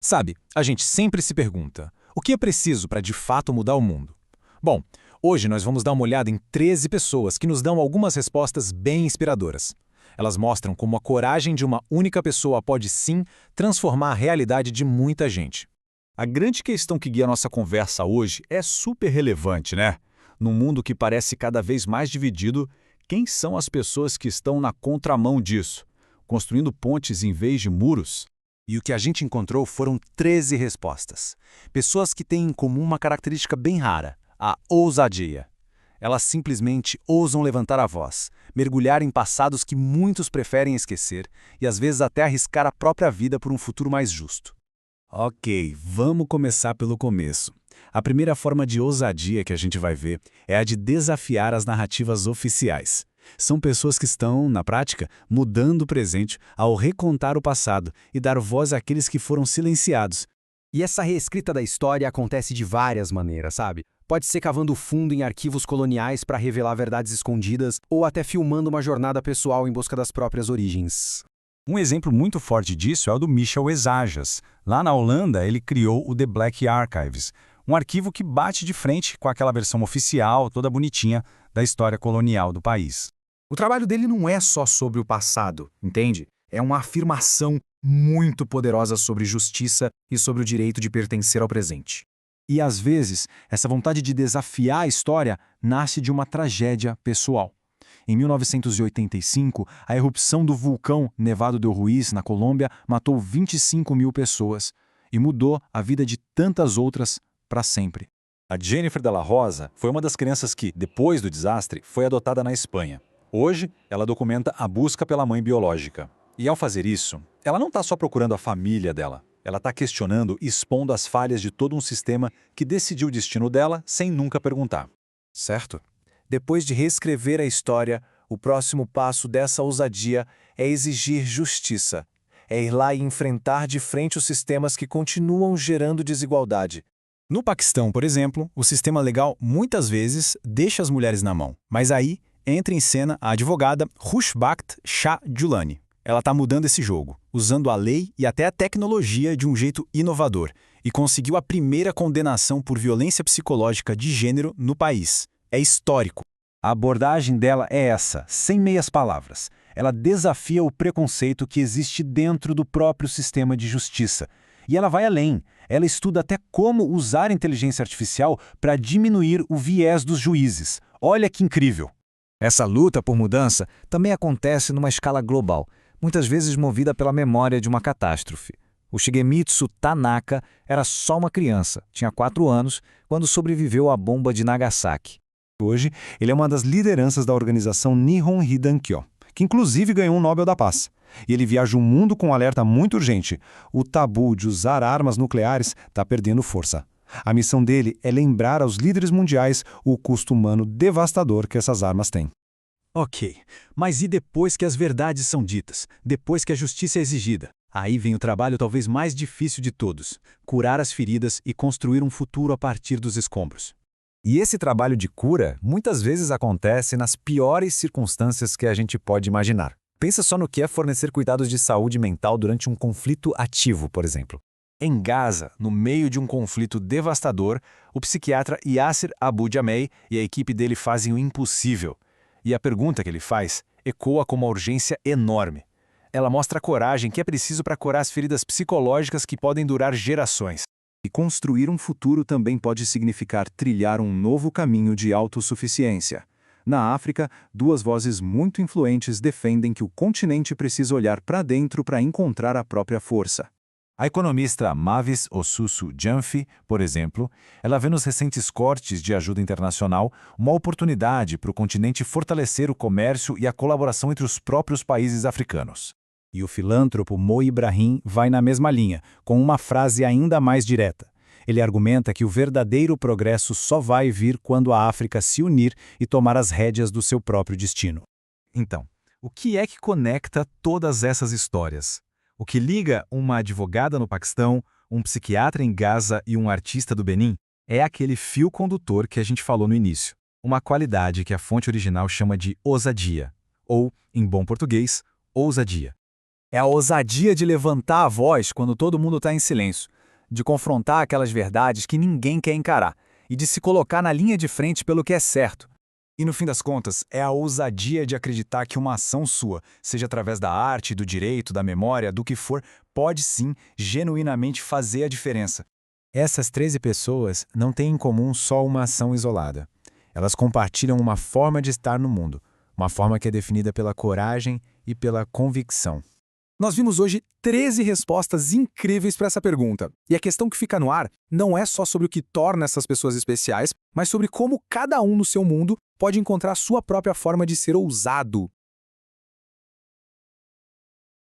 Sabe, a gente sempre se pergunta, o que é preciso para de fato mudar o mundo? Bom, hoje nós vamos dar uma olhada em 13 pessoas que nos dão algumas respostas bem inspiradoras. Elas mostram como a coragem de uma única pessoa pode sim transformar a realidade de muita gente. A grande questão que guia nossa conversa hoje é super relevante, né? Num mundo que parece cada vez mais dividido, quem são as pessoas que estão na contramão disso, construindo pontes em vez de muros? E o que a gente encontrou foram 13 respostas. Pessoas que têm em comum uma característica bem rara, a ousadia. Elas simplesmente ousam levantar a voz, mergulhar em passados que muitos preferem esquecer e às vezes até arriscar a própria vida por um futuro mais justo. Ok, vamos começar pelo começo. A primeira forma de ousadia que a gente vai ver é a de desafiar as narrativas oficiais. São pessoas que estão, na prática, mudando o presente ao recontar o passado e dar voz àqueles que foram silenciados. E essa reescrita da história acontece de várias maneiras, sabe? Pode ser cavando fundo em arquivos coloniais para revelar verdades escondidas ou até filmando uma jornada pessoal em busca das próprias origens. Um exemplo muito forte disso é o do Michel Esajas. Lá na Holanda, ele criou o The Black Archives, um arquivo que bate de frente com aquela versão oficial, toda bonitinha, da história colonial do país. O trabalho dele não é só sobre o passado, entende? É uma afirmação muito poderosa sobre justiça e sobre o direito de pertencer ao presente. E às vezes, essa vontade de desafiar a história nasce de uma tragédia pessoal. Em 1985, a erupção do vulcão Nevado del Ruiz, na Colômbia, matou 25 mil pessoas e mudou a vida de tantas outras para sempre. A Jennifer Della Rosa foi uma das crianças que, depois do desastre, foi adotada na Espanha. Hoje, ela documenta a busca pela mãe biológica. E ao fazer isso, ela não está só procurando a família dela. Ela está questionando e expondo as falhas de todo um sistema que decidiu o destino dela sem nunca perguntar. Certo? Depois de reescrever a história, o próximo passo dessa ousadia é exigir justiça. É ir lá e enfrentar de frente os sistemas que continuam gerando desigualdade. No Paquistão, por exemplo, o sistema legal muitas vezes deixa as mulheres na mão. Mas aí entra em cena a advogada Khushbakt Shah Julani. Ela está mudando esse jogo, usando a lei e até a tecnologia de um jeito inovador, e conseguiu a primeira condenação por violência psicológica de gênero no país. É histórico. A abordagem dela é essa, sem meias palavras. Ela desafia o preconceito que existe dentro do próprio sistema de justiça. E ela vai além. Ela estuda até como usar a inteligência artificial para diminuir o viés dos juízes. Olha que incrível! Essa luta por mudança também acontece numa escala global, muitas vezes movida pela memória de uma catástrofe. O Shigemitsu Tanaka era só uma criança, tinha 4 anos, quando sobreviveu à bomba de Nagasaki. Hoje, ele é uma das lideranças da organização Nihon Hidankyo, que inclusive ganhou um Nobel da Paz. E ele viaja o mundo com um alerta muito urgente. O tabu de usar armas nucleares está perdendo força. A missão dele é lembrar aos líderes mundiais o custo humano devastador que essas armas têm. Ok, mas e depois que as verdades são ditas? Depois que a justiça é exigida? Aí vem o trabalho talvez mais difícil de todos: curar as feridas e construir um futuro a partir dos escombros. E esse trabalho de cura muitas vezes acontece nas piores circunstâncias que a gente pode imaginar. Pensa só no que é fornecer cuidados de saúde mental durante um conflito ativo, por exemplo. Em Gaza, no meio de um conflito devastador, o psiquiatra Yasser Abu Jameh e a equipe dele fazem o impossível. E a pergunta que ele faz ecoa com uma urgência enorme. Ela mostra a coragem que é preciso para curar as feridas psicológicas que podem durar gerações. E construir um futuro também pode significar trilhar um novo caminho de autossuficiência. Na África, 2 vozes muito influentes defendem que o continente precisa olhar para dentro para encontrar a própria força. A economista Mavis Osusu Jamfi, por exemplo, ela vê nos recentes cortes de ajuda internacional uma oportunidade para o continente fortalecer o comércio e a colaboração entre os próprios países africanos. E o filântropo Mo Ibrahim vai na mesma linha, com uma frase ainda mais direta. Ele argumenta que o verdadeiro progresso só vai vir quando a África se unir e tomar as rédeas do seu próprio destino. Então, o que é que conecta todas essas histórias? O que liga uma advogada no Paquistão, um psiquiatra em Gaza e um artista do Benin é aquele fio condutor que a gente falou no início. Uma qualidade que a fonte original chama de ousadia, ou, em bom português, ousadia. É a ousadia de levantar a voz quando todo mundo está em silêncio, de confrontar aquelas verdades que ninguém quer encarar e de se colocar na linha de frente pelo que é certo. E no fim das contas, é a ousadia de acreditar que uma ação sua, seja através da arte, do direito, da memória, do que for, pode sim, genuinamente fazer a diferença. Essas 13 pessoas não têm em comum só uma ação isolada. Elas compartilham uma forma de estar no mundo, uma forma que é definida pela coragem e pela convicção. Nós vimos hoje 13 respostas incríveis para essa pergunta. E a questão que fica no ar não é só sobre o que torna essas pessoas especiais, mas sobre como cada um no seu mundo pode encontrar sua própria forma de ser ousado.